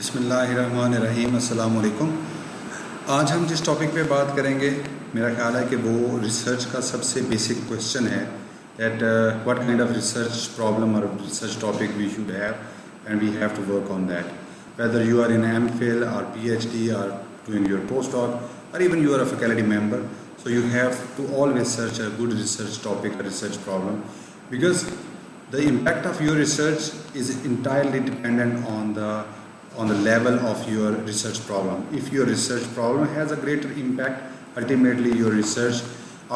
बिस्मिल्लाहिर्रहमानिर्रहीम अस्सलाम वालेकुम। आज हम जिस टॉपिक पे बात करेंगे मेरा ख्याल है कि वो रिसर्च का सबसे बेसिक क्वेश्चन है that what kind of research problem और research topic we should have and we have to work on that whether you are in MPhil or PhD or doing your postdoc or even you are a faculty member. So you have to always search a good research topic, a research problem, because the impact of your research is entirely dependent on the level of your research problem. If your research problem has a greater impact, ultimately your research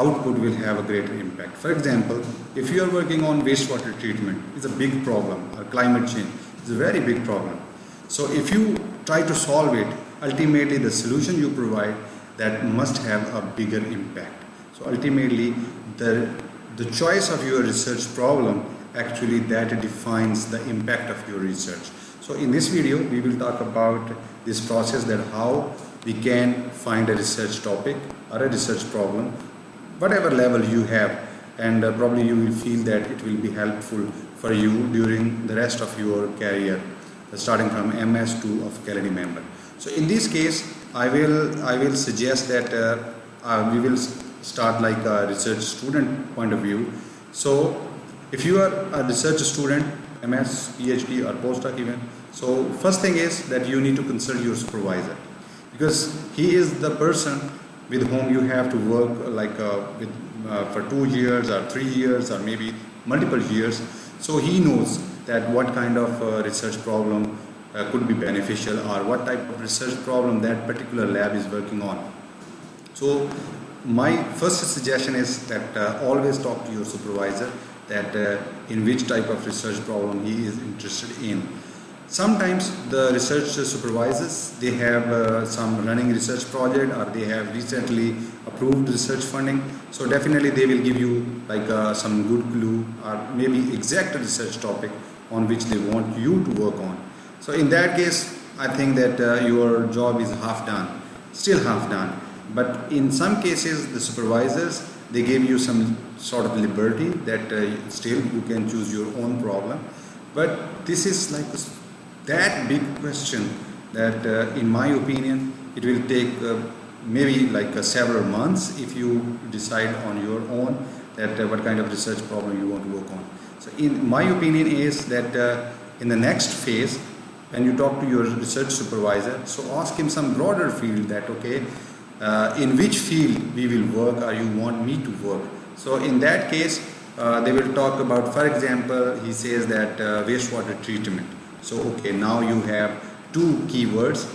output will have a greater impact. For example, if you are working on wastewater treatment, it's a big problem, or climate change, it's a very big problem. So if you try to solve it, ultimately the solution you provide that must have a bigger impact. So ultimately the choice of your research problem actually that defines the impact of your research. So in this video we will talk about this process, that how we can find a research topic or a research problem, whatever level you have, and probably you will feel that it will be helpful for you during the rest of your career, starting from MS to a faculty member. So in this case I will suggest that we will start like a research student point of view. So if you are a research student, MS, PhD or postdoc even, so first thing is that you need to consult your supervisor, because he is the person with whom you have to work for 2 years or 3 years or maybe multiple years. So he knows that what kind of research problem could be beneficial, or what type of research problem that particular lab is working on. So my first suggestion is that always talk to your supervisor, that in which type of research problem he is interested in. Sometimes the research supervisors, they have some running research project, or they have recently approved research funding. So definitely they will give you like some good clue or maybe exact research topic on which they want you to work on. So in that case I think that your job is half done, still half done. But in some cases the supervisors, they give you some sort of liberty that still you can choose your own problem. But this is like that big question that in my opinion it will take maybe like several months if you decide on your own that what kind of research problem you want to work on. So in my opinion is that in the next phase, when you talk to your research supervisor, so ask him some broader field, that okay, in which field we will work or you want me to work. So in that case they will talk about, for example, he says that wastewater treatment. So okay, now you have two keywords,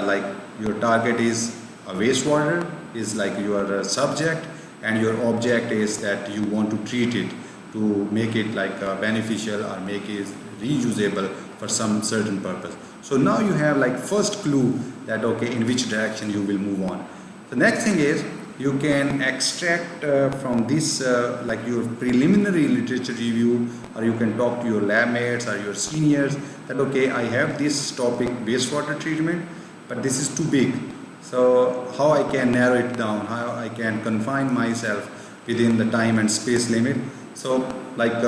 like your target is wastewater is like your subject, and your object is that you want to treat it to make it like beneficial or make it reusable for some certain purpose. So now you have like first clue that okay, in which direction you will move on. The next thing is you can extract from this like your preliminary literature review, or you can talk to your lab mates or your seniors that okay, I have this topic wastewater treatment, but this is too big. So how I can narrow it down, how I can confine myself within the time and space limit. So like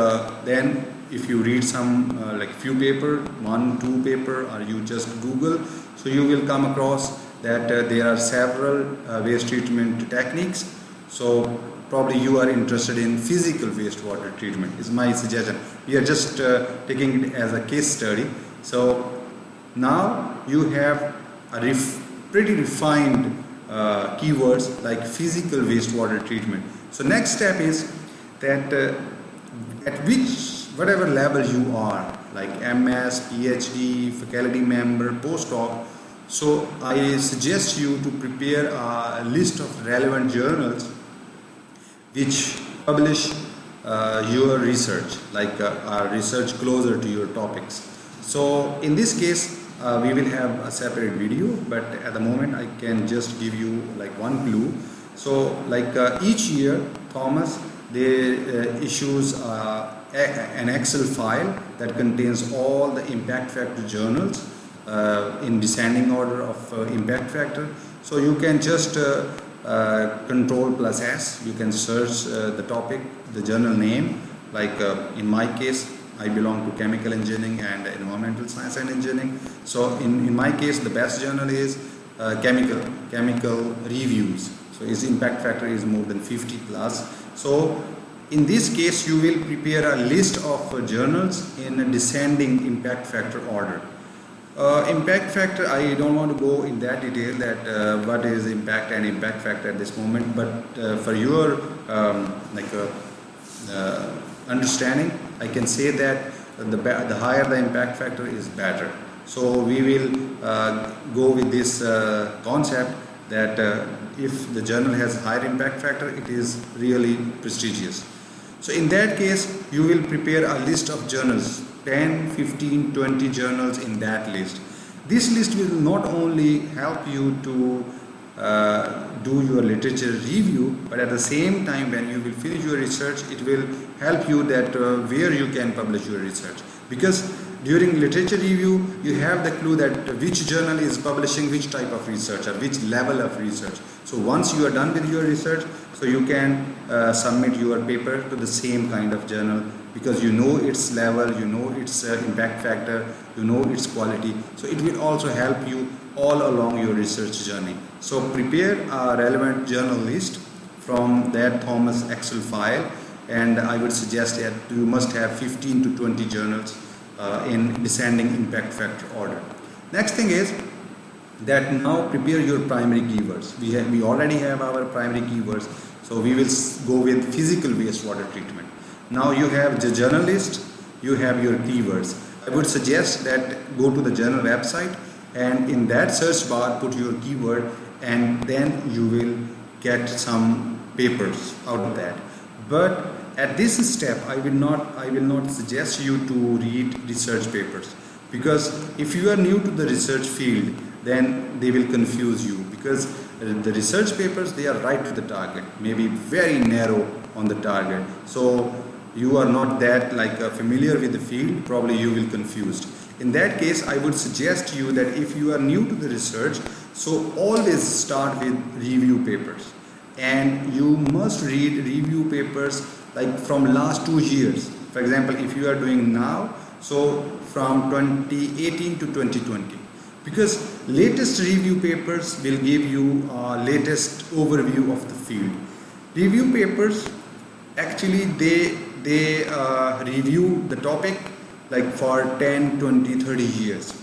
then if you read some like few paper, 1-2 paper, or you just Google, so you will come across that there are several waste treatment techniques. So probably you are interested in physical wastewater treatment is my suggestion. We are just taking it as a case study. So now you have a pretty refined keywords like physical wastewater treatment. So next step is that at whatever level you are, like MS, PhD, faculty member, postdoc, so I suggest you to prepare a list of relevant journals which publish your research, like research closer to your topics. So in this case we will have a separate video, but at the moment I can just give you like one clue. So like each year Thomas, they issues an Excel file that contains all the impact factor journals in descending order of impact factor. So you can just Control+S, you can search the topic, the journal name, like in my case I belong to chemical engineering and environmental science and engineering. So in my case, the best journal is chemical reviews. So its impact factor is more than 50 plus. So in this case, you will prepare a list of journals in a descending impact factor order. Impact factor, I don't want to go in that detail that what is impact and impact factor at this moment, but for your understanding, I can say that the higher the impact factor is better. So we will go with this concept that if the journal has higher impact factor, it is really prestigious. So in that case, you will prepare a list of journals, 10, 15, 20 journals in that list. This list will not only help you to do your literature review, but at the same time when you will finish your research, it will help you that where you can publish your research. Because during literature review, you have the clue that which journal is publishing which type of research or which level of research. So once you are done with your research, so you can submit your paper to the same kind of journal, because you know its level, you know its impact factor, you know its quality. So it will also help you all along your research journey. So prepare a relevant journal list from that Thomas Excel file, and I would suggest that you must have 15 to 20 journals in descending impact factor order. Next thing is that now prepare your primary keywords. We already have our primary keywords, so we will go with physical wastewater treatment. Now you have the journal list, you have your keywords. I would suggest that go to the journal website and in that search bar put your keyword, and then you will get some papers out of that. But at this step, I will not suggest you to read research papers, because if you are new to the research field, then they will confuse you, because the research papers, they are right to the target, maybe very narrow on the target. So you are not that familiar with the field, probably you will confused. In that case, I would suggest you that if you are new to the research, so always start with review papers, and you must read review papers like from last 2 years. For example, if you are doing now, so from 2018 to 2020, because latest review papers will give you latest overview of the field. Review papers, actually they review the topic like for 10, 20, 30 years.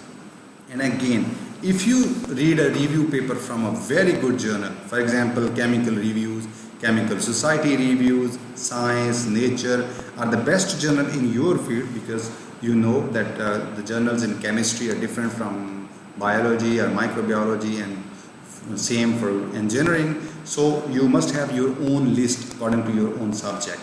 And again, if you read a review paper from a very good journal, for example, chemical reviews, chemical society reviews, science, nature are the best journal in your field, because you know that the journals in chemistry are different from biology or microbiology, and same for engineering. So you must have your own list according to your own subject.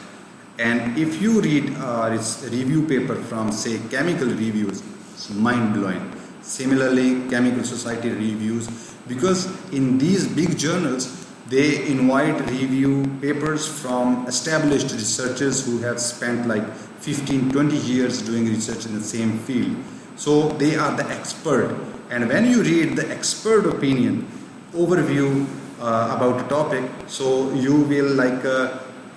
And if you read a review paper from, say, chemical reviews, it's mind-blowing. Similarly, chemical society reviews, because in these big journals, they invite review papers from established researchers who have spent like 15, 20 years doing research in the same field. So they are the expert. And when you read the expert opinion, overview about a topic, so you will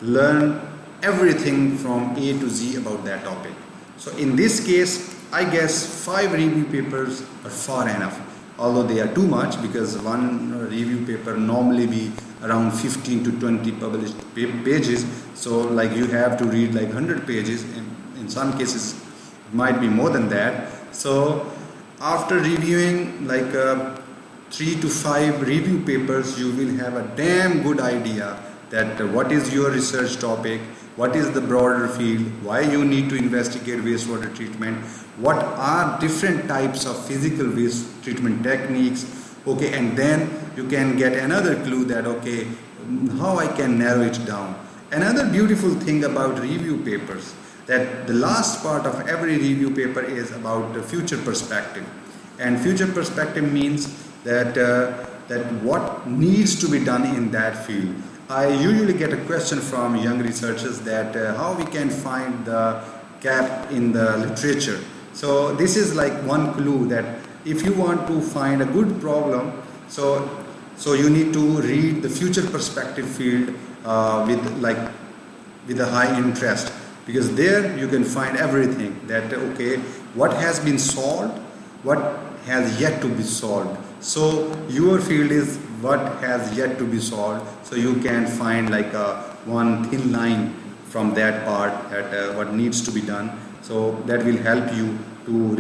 learn everything from A to Z about that topic. So in this case, I guess 5 review papers are far enough, although they are too much, because one review paper normally be around 15 to 20 published pages. So like you have to read like 100 pages. In some cases, it might be more than that. So after reviewing like 3 to 5 review papers, you will have a damn good idea that what is your research topic, what is the broader field, why you need to investigate wastewater treatment, what are different types of physical waste treatment techniques, okay, and then you can get another clue that, okay, how I can narrow it down. Another beautiful thing about review papers, that the last part of every review paper is about the future perspective. And future perspective means that what needs to be done in that field. I usually get a question from young researchers that how we can find the gap in the literature. So this is like one clue that if you want to find a good problem, so you need to read the future perspective field with a high interest. because there you can find everything that okay, what has been solved, what has yet to be solved. So your field is what has yet to be solved, so you can find like a one thin line from that part that what needs to be done. So that will help you to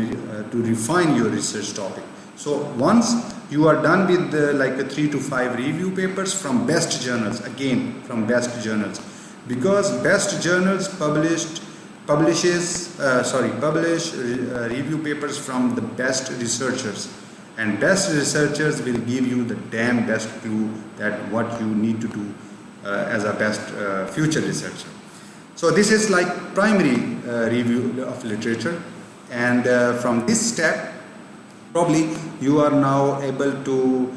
refine your research topic. So once you are done with like 3 to 5 review papers from best journals, again from best journals, because best journals publish review papers from the best researchers, and best researchers will give you the damn best clue that what you need to do as a best future researcher. So this is like primary review of literature, and from this step probably you are now able to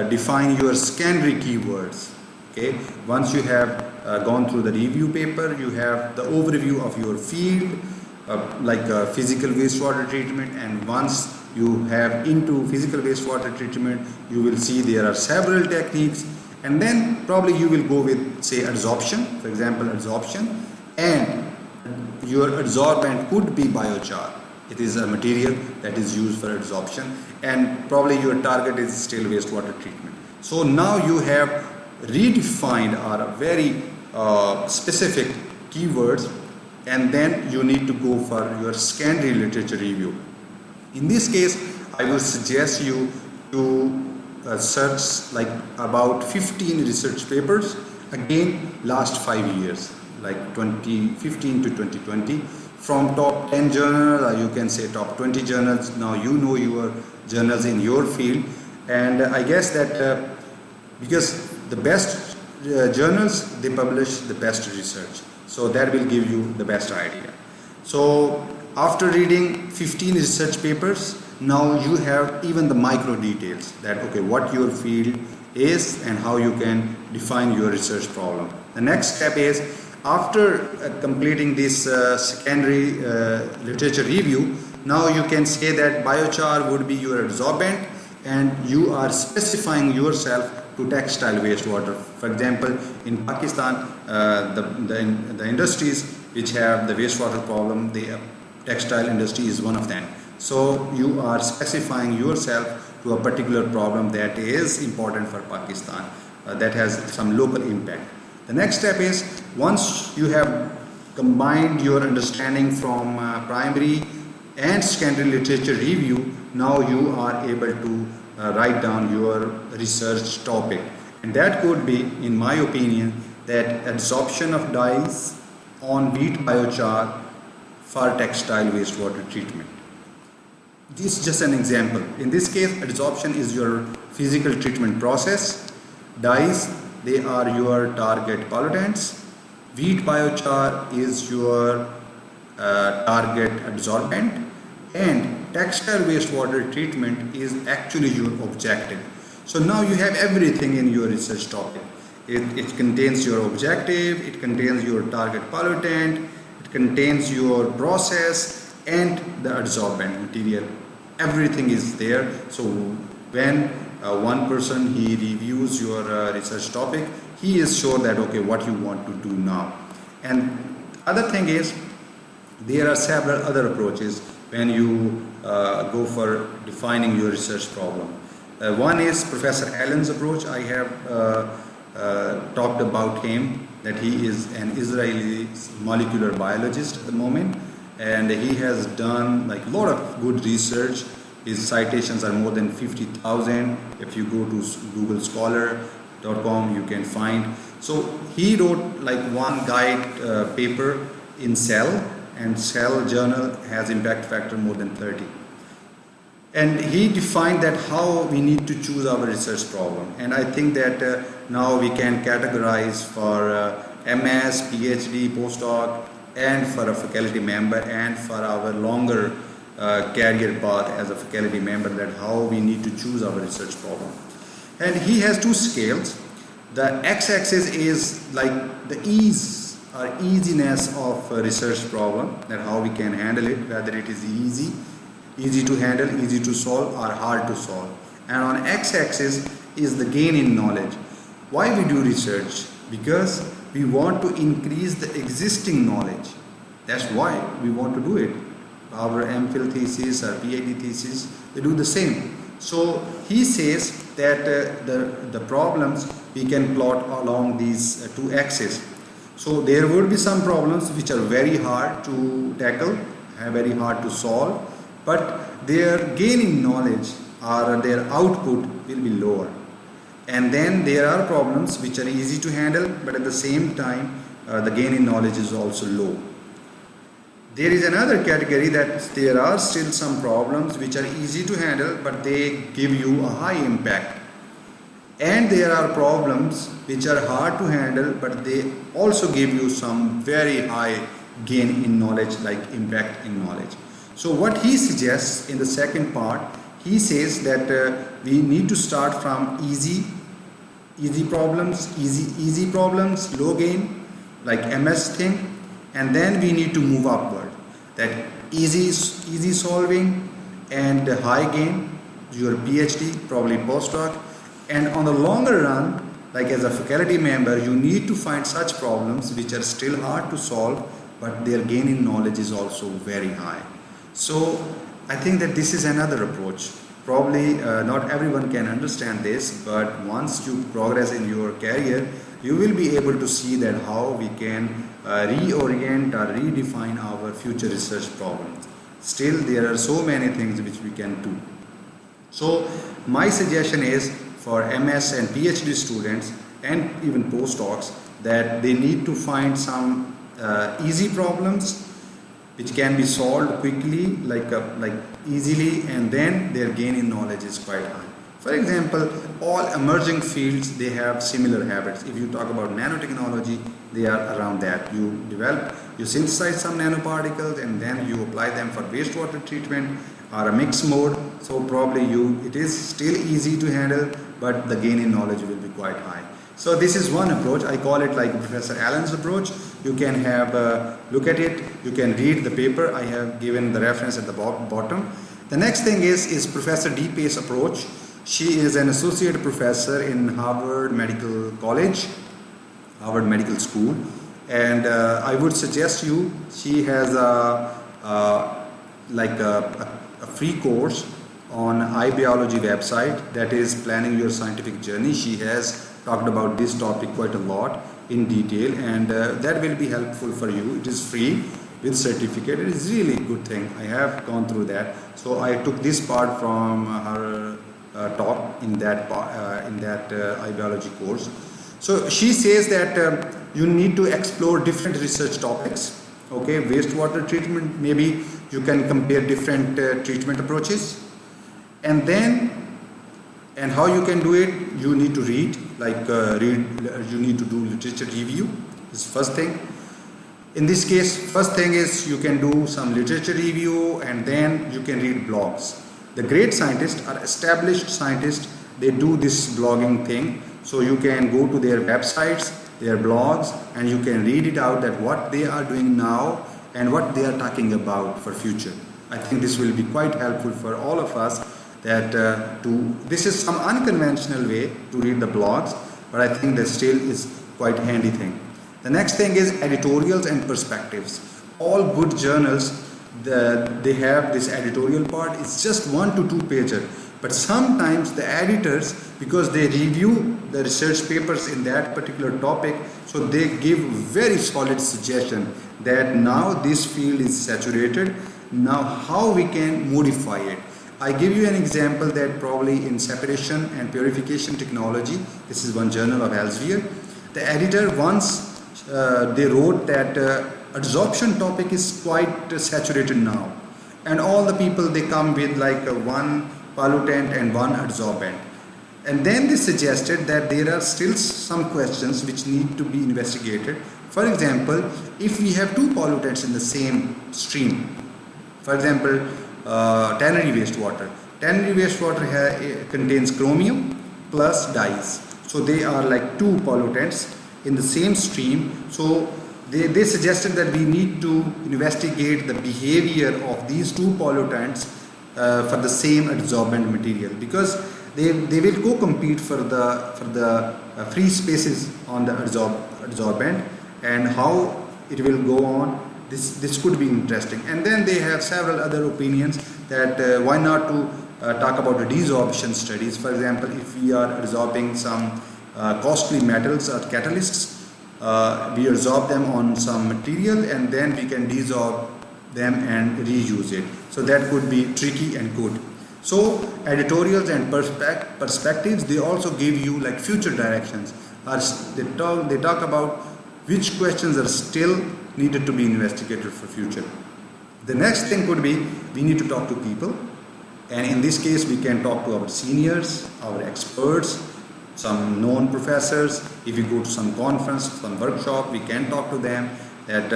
define your secondary keywords. Okay, once you have gone through the review paper, you have the overview of your field, like physical wastewater treatment, and once you have into physical wastewater treatment, you will see there are several techniques, and then probably you will go with say adsorption, for example adsorption, and your adsorbent could be biochar. It is a material that is used for adsorption, and probably your target is still wastewater treatment. So now you have redefined or very specific keywords, and then you need to go for your secondary literature review. In this case, I would suggest you to search like about 15 research papers, again last 5 years, like 2015 to 2020, from top 10 journals, you can say top 20 journals. Now you know your journals in your field, and I guess that because the best journals, they publish the best research, so that will give you the best idea. So after reading 15 research papers, now you have even the micro details that okay, what your field is and how you can define your research problem. The next step is, after completing this secondary literature review, now you can say that biochar would be your adsorbent, and you are specifying yourself to textile wastewater. For example, in Pakistan, the industries which have the wastewater problem, the textile industry is one of them. So you are specifying yourself to a particular problem that is important for Pakistan, that has some local impact. The next step is, once you have combined your understanding from primary and secondary literature review, now you are able to write down your research topic, and that could be, in my opinion, that adsorption of dyes on wheat biochar for textile wastewater treatment. This is just an example. In this case, adsorption is your physical treatment process. Dyes, they are your target pollutants. Wheat biochar is your target adsorbent, and textile wastewater treatment is actually your objective. So now you have everything in your research topic. It contains your objective, it contains your target pollutant, it contains your process and the adsorbent material. Everything is there. So when one person he reviews your research topic, he is sure that okay, what you want to do now. And other thing is, there are several other approaches when you go for defining your research problem. One is Professor Allen's approach. I have talked about him, that he is an Israeli molecular biologist at the moment, and he has done like a lot of good research. His citations are more than 50,000. If you go to googlescholar.com, you can find. So he wrote like one guide paper in Cell, and Cell journal has impact factor more than 30. And he defined that how we need to choose our research problem. And I think that now we can categorize for MS, PhD, postdoc, and for a faculty member, and for our longer career path as a faculty member, that how we need to choose our research problem. And he has two scales. The x-axis is like the ease or easiness of a research problem, that how we can handle it, whether it is easy to handle, easy to solve, or hard to solve. And on x-axis is the gain in knowledge. Why we do research? Because we want to increase the existing knowledge. That's why we want to do it. Our MPhil thesis, our PhD thesis, they do the same. So he says that the problems we can plot along these two axes. So there would be some problems which are very hard to tackle, very hard to solve, but their gain in knowledge or their output will be lower. And then there are problems which are easy to handle, but at the same time the gain in knowledge is also low. There is another category that there are still some problems which are easy to handle, but they give you a high impact. And there are problems which are hard to handle, but they also give you some very high gain in knowledge, like impact in knowledge. So what he suggests in the second part, he says that we need to start from easy problems, low gain, like MS thing, and then we need to move upward. That easy solving and high gain, your PhD, probably postdoc. And on the longer run, like as a faculty member, you need to find such problems which are still hard to solve, but their gain in knowledge is also very high. So I think that this is another approach. Probably not everyone can understand this, but once you progress in your career, you will be able to see that how we can reorient or redefine our future research problems. Still, there are so many things which we can do. So my suggestion is for MS and PhD students and even postdocs that they need to find some easy problems which can be solved quickly, like easily, and then their gain in knowledge is quite high. For example, all emerging fields, they have similar habits. If you talk about nanotechnology, they are around that. You synthesize some nanoparticles and then you apply them for wastewater treatment or a mixed mode. So probably it is still easy to handle, but the gain in knowledge will be quite high. So this is one approach. I call it like Professor Allen's approach. You can have a look at it. You can read the paper. I have given the reference at the bottom. The next thing is Professor D. Pace approach. She is an associate professor in Harvard Medical College, Harvard Medical School, and I would suggest you. She has a free course on iBiology website that is planning your scientific journey. She has talked about this topic quite a lot in detail, and that will be helpful for you. It is free with certificate. It is really a good thing. I have gone through that. So I took this part from her talk in that iBiology course. So she says that you need to explore different research topics. Okay, wastewater treatment, maybe you can compare different treatment approaches, and how you can do it, you need to read, you need to do literature review. This is first thing. In this case, first thing is you can do some literature review, and then you can read blogs. The great scientists are established scientists. They do this blogging thing. So you can go to their websites, their blogs, and you can read it out that what they are doing now and what they are talking about for future. I think this will be quite helpful for all of us. This is some unconventional way to read the blogs, but I think that still is quite handy thing. The next thing is editorials and perspectives. All good journals, they have this editorial part. It's just 1 to 2 pager, but sometimes the editors, because they review the research papers in that particular topic, so they give very solid suggestion that now this field is saturated, now how we can modify it. I give you an example that probably in separation and purification technology, this is one journal of Elsevier, the editor once they wrote that adsorption topic is quite saturated now, and all the people, they come with like one pollutant and one adsorbent, and then they suggested that there are still some questions which need to be investigated. For example, if we have 2 pollutants in the same stream, for example, ternary wastewater contains chromium plus dyes, so they are like 2 pollutants in the same stream. So they suggested that we need to investigate the behavior of these 2 pollutants for the same adsorbent material, because they will co-compete for the free spaces on the adsorbent, and how it will go on, this could be interesting. And then they have several other opinions that why not to talk about the desorption studies. For example, if we are resorbing some costly metals or catalysts, we resorb them on some material and then we can desorb them and reuse it. So that could be tricky and good. So editorials and perspectives, they also give you like future directions. They talk about which questions are still needed to be investigated for future. The next thing could be we need to talk to people, and in this case we can talk to our seniors, our experts, some known professors. If we go to some conference, some workshop, we can talk to them that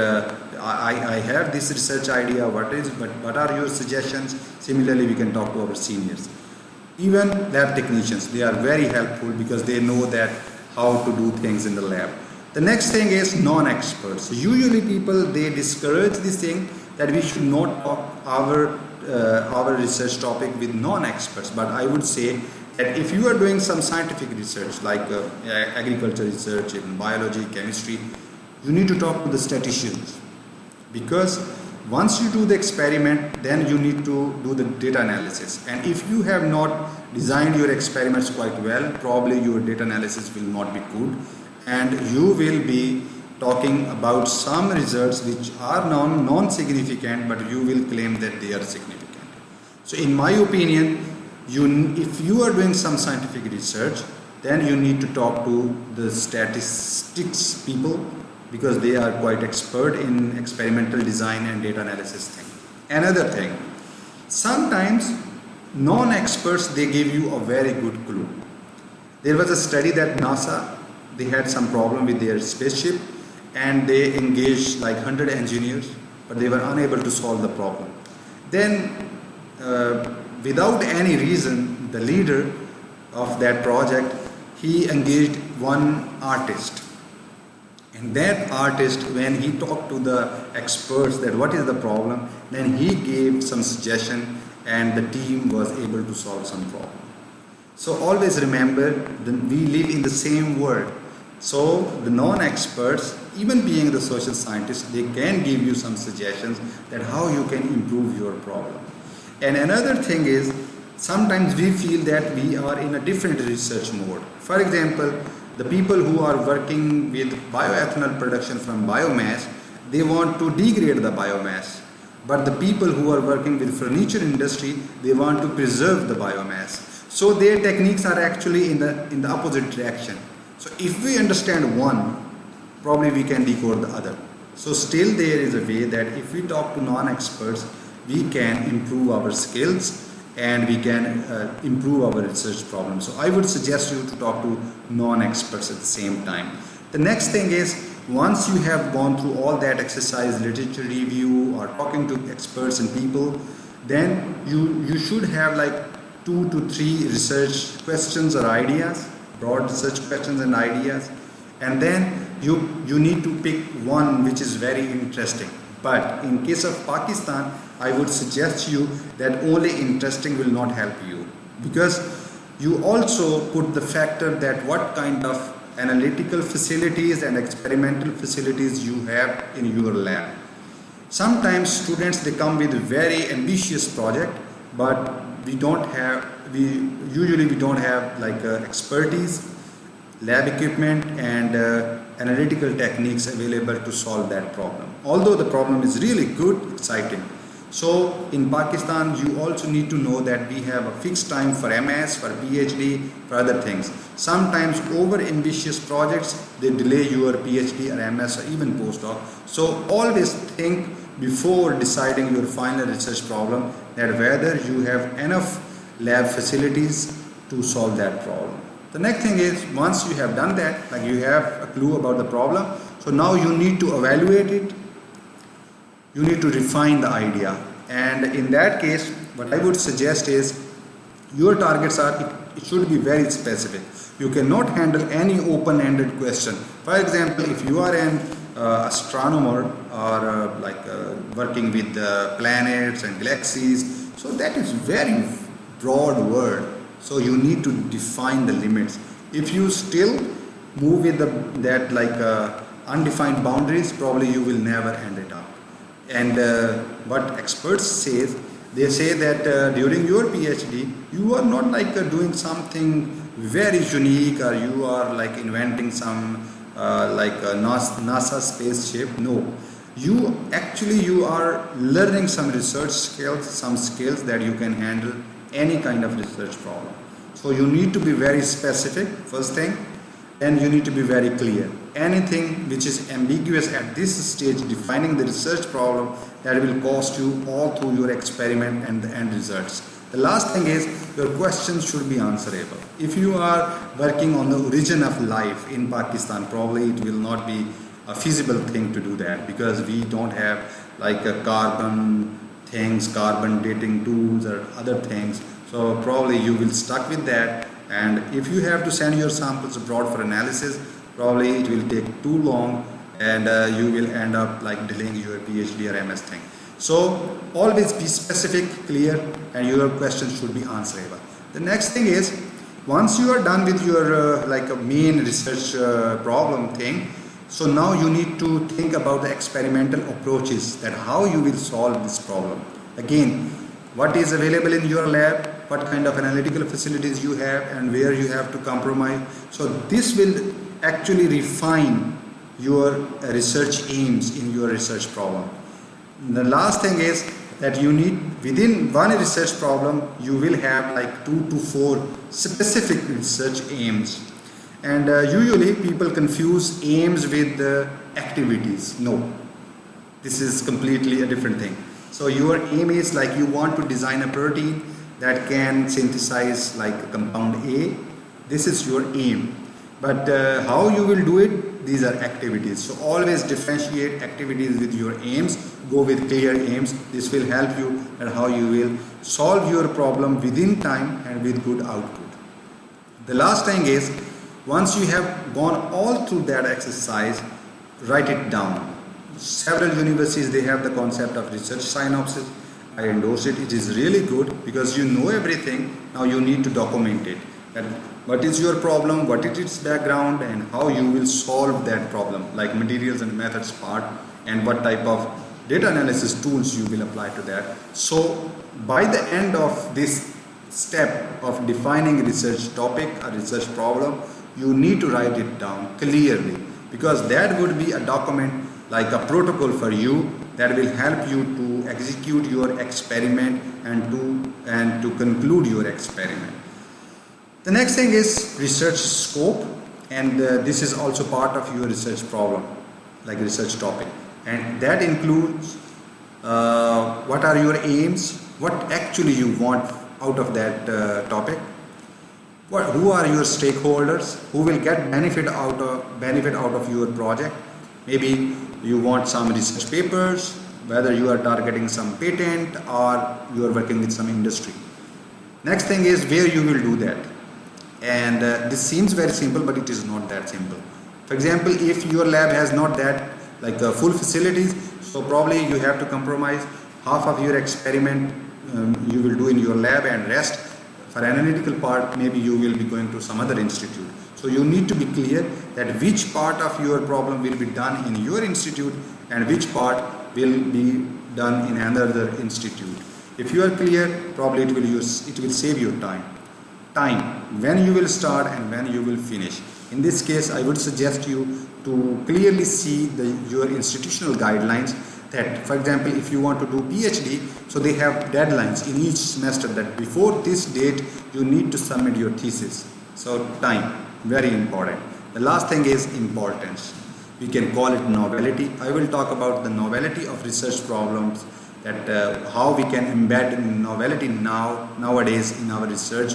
I have this research idea, what are your suggestions? Similarly, we can talk to our seniors. Even lab technicians, they are very helpful because they know that how to do things in the lab. The next thing is non-experts. Usually people, they discourage this thing that we should not talk our research topic with non-experts. But I would say that if you are doing some scientific research like agriculture research, in biology, chemistry, you need to talk to the statisticians, because once you do the experiment, then you need to do the data analysis. And if you have not designed your experiments quite well, probably your data analysis will not be good, and you will be talking about some results which are non-significant, but you will claim that they are significant. So in my opinion, if you are doing some scientific research, then you need to talk to the statistics people, because they are quite expert in experimental design and data analysis thing. Another thing, sometimes non-experts, they give you a very good clue. There was a study that NASA, they had some problem with their spaceship and they engaged like 100 engineers, but they were unable to solve the problem. Then without any reason, the leader of that project, he engaged one artist. And that artist, when he talked to the experts that what is the problem, then he gave some suggestion and the team was able to solve some problem. So always remember that we live in the same world. So the non-experts, even being the social scientists, they can give you some suggestions that how you can improve your problem. And another thing is, sometimes we feel that we are in a different research mode. For example, the people who are working with bioethanol production from biomass, they want to degrade the biomass. But the people who are working with furniture industry, they want to preserve the biomass. So their techniques are actually in the opposite direction. So if we understand one, probably we can decode the other. So still there is a way that if we talk to non-experts, we can improve our skills and we can improve our research problems. So I would suggest you to talk to non-experts at the same time. The next thing is, once you have gone through all that exercise, literature review or talking to experts and people, then you should have like 2 to 3 research questions or ideas, broad research questions and ideas, and then you need to pick one which is very interesting. But in case of Pakistan, I would suggest you that only interesting will not help you, because you also put the factor that what kind of analytical facilities and experimental facilities you have in your lab. Sometimes students, they come with a very ambitious project, but we usually don't have like expertise, lab equipment and analytical techniques available to solve that problem. Although the problem is really good, exciting. So in Pakistan, you also need to know that we have a fixed time for MS, for PhD, for other things. Sometimes over ambitious projects, they delay your PhD or MS or even postdoc. So always think before deciding your final research problem that whether you have enough lab facilities to solve that problem. The next thing is, once you have done that, like you have a clue about the problem, so now you need to evaluate it, you need to refine the idea. And in that case, what I would suggest is, your targets it should be very specific. You cannot handle any open-ended question. For example, if you are an astronomer or working with planets and galaxies, so that is very broad word. So you need to define the limits. If you still move with that undefined boundaries, probably you will never end it up. And what experts say, they say that during your PhD, you are not like doing something very unique, or you are like inventing some like a NASA spaceship. No, you are learning some research skills, some skills that you can handle any kind of research problem. So you need to be very specific, first thing, and you need to be very clear. Anything which is ambiguous at this stage, defining the research problem, that will cost you all through your experiment and the end results. The last thing is, your questions should be answerable. If you are working on the origin of life in Pakistan, probably it will not be a feasible thing to do that, because we don't have like a carbon things, carbon dating tools or other things. So probably you will stuck with that, and if you have to send your samples abroad for analysis, probably it will take too long, and you will end up like delaying your PhD or MS thing. So always be specific, clear, and your questions should be answerable. The next thing is, once you are done with your like a main research problem thing, so now you need to think about the experimental approaches, that how you will solve this problem. Again, what is available in your lab, what kind of analytical facilities you have, and where you have to compromise. So this will actually refine your research aims in your research problem. The last thing is that you need, within one research problem, you will have like 2 to 4 specific research aims. And usually people confuse aims with activities. No, this is completely a different thing. So your aim is like you want to design a protein that can synthesize like a compound A. This is your aim. But how you will do it, these are activities. So always differentiate activities with your aims. Go with clear aims. This will help you at how you will solve your problem within time and with good output. The last thing is, once you have gone all through that exercise, write it down. Several universities, they have the concept of research synopsis. I endorse it. It is really good, because you know everything. Now you need to document it. That what is your problem, what is its background, and how you will solve that problem, like materials and methods part, and what type of data analysis tools you will apply to that. So by the end of this step of defining a research topic, a research problem, you need to write it down clearly, because that would be a document, like a protocol for you, that will help you to execute your experiment and to conclude your experiment. The next thing is research scope, and this is also part of your research problem, like research topic, and that includes what are your aims, what actually you want out of that topic, who are your stakeholders, who will get benefit out of your project. Maybe you want some research papers, whether you are targeting some patent or you are working with some industry. Next thing is where you will do that. And this seems very simple, but it is not that simple. For example, if your lab has not that like full facilities, so probably you have to compromise half of your experiment you will do in your lab, and rest for analytical part maybe you will be going to some other institute. So you need to be clear that which part of your problem will be done in your institute and which part will be done in another institute. If you are clear, probably it will save your time, when you will start and when you will finish. In this case, I would suggest you to clearly see your institutional guidelines, that for example, if you want to do PhD, so they have deadlines in each semester that before this date you need to submit your thesis. So time, very important. The last thing is importance. We can call it novelty. I will talk about the novelty of research problems, that how we can embed novelty nowadays in our research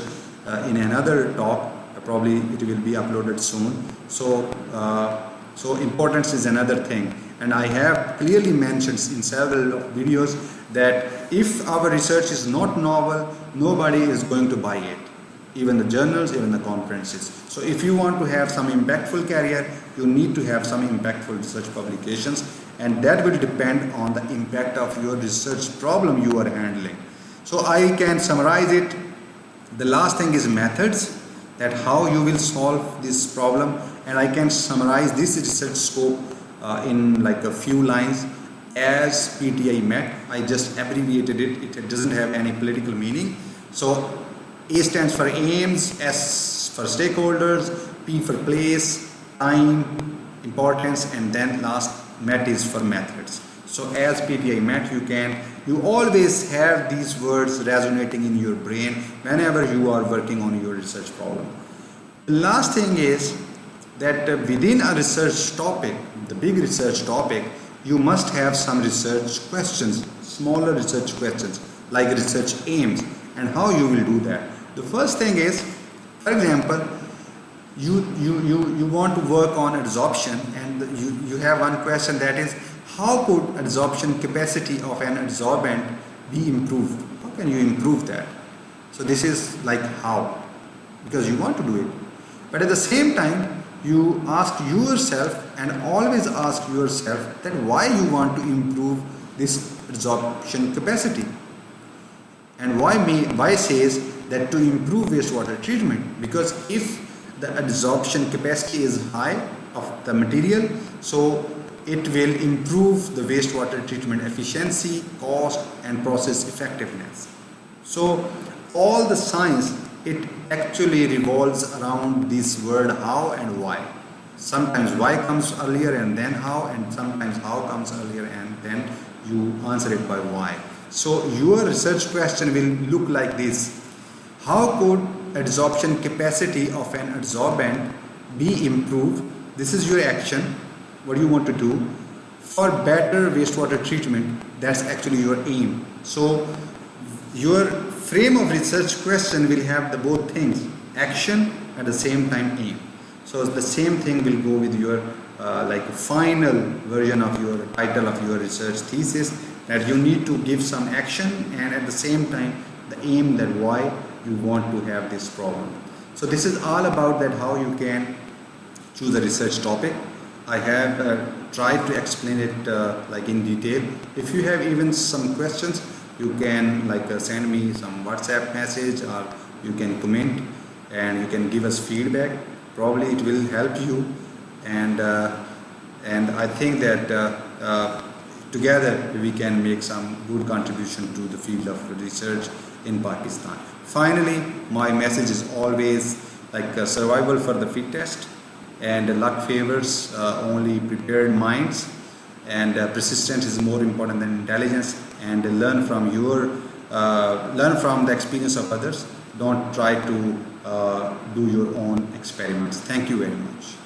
in another talk. Probably it will be uploaded soon. So importance is another thing, and I have clearly mentioned in several videos that if our research is not novel, nobody is going to buy it, even the journals, even the conferences. So if you want to have some impactful career, you need to have some impactful research publications, and that will depend on the impact of your research problem you are handling. So I can summarize it. The last thing is methods, that how you will solve this problem, and I can summarize this research scope in like a few lines. as PTI MET. I just abbreviated it. It doesn't have any political meaning. So A stands for aims, S for stakeholders, P for place, time, importance, and then last MET is for methods. So as PTI MET, you always have these words resonating in your brain whenever you are working on your research problem. The last thing is that within a research topic, the big research topic, you must have some research questions, smaller research questions like research aims, and how you will do that. The first thing is, for example, you want to work on adsorption, and you have one question, that is, how could adsorption capacity of an adsorbent be improved? How can you improve that? So this is like how, because you want to do it. But at the same time, you ask yourself, and always ask yourself, that why you want to improve this adsorption capacity. And why says that to improve wastewater treatment? Because if the adsorption capacity is high of the material, so it will improve the wastewater treatment efficiency, cost, and process effectiveness. So all the science, it actually revolves around this word how and why. Sometimes why comes earlier and then how, and sometimes how comes earlier and then you answer it by why. So your research question will look like this: how could adsorption capacity of an adsorbent be improved? This is your action, what you want to do for better wastewater treatment. That's actually your aim. So your frame of research question will have the both things, action at the same time aim. So the same thing will go with your like final version of your title of your research thesis, that you need to give some action and at the same time the aim, that why you want to have this problem. So this is all about that, how you can choose a research topic. I have tried to explain it like in detail. If you have even some questions, you can send me some WhatsApp message, or you can comment and you can give us feedback. Probably it will help you, and I think that together we can make some good contribution to the field of research in Pakistan. Finally, my message is always survival for the fittest, and luck favors only prepared minds, and persistence is more important than intelligence. And learn from the experience of others. Don't try to do your own experiments. Thank you very much.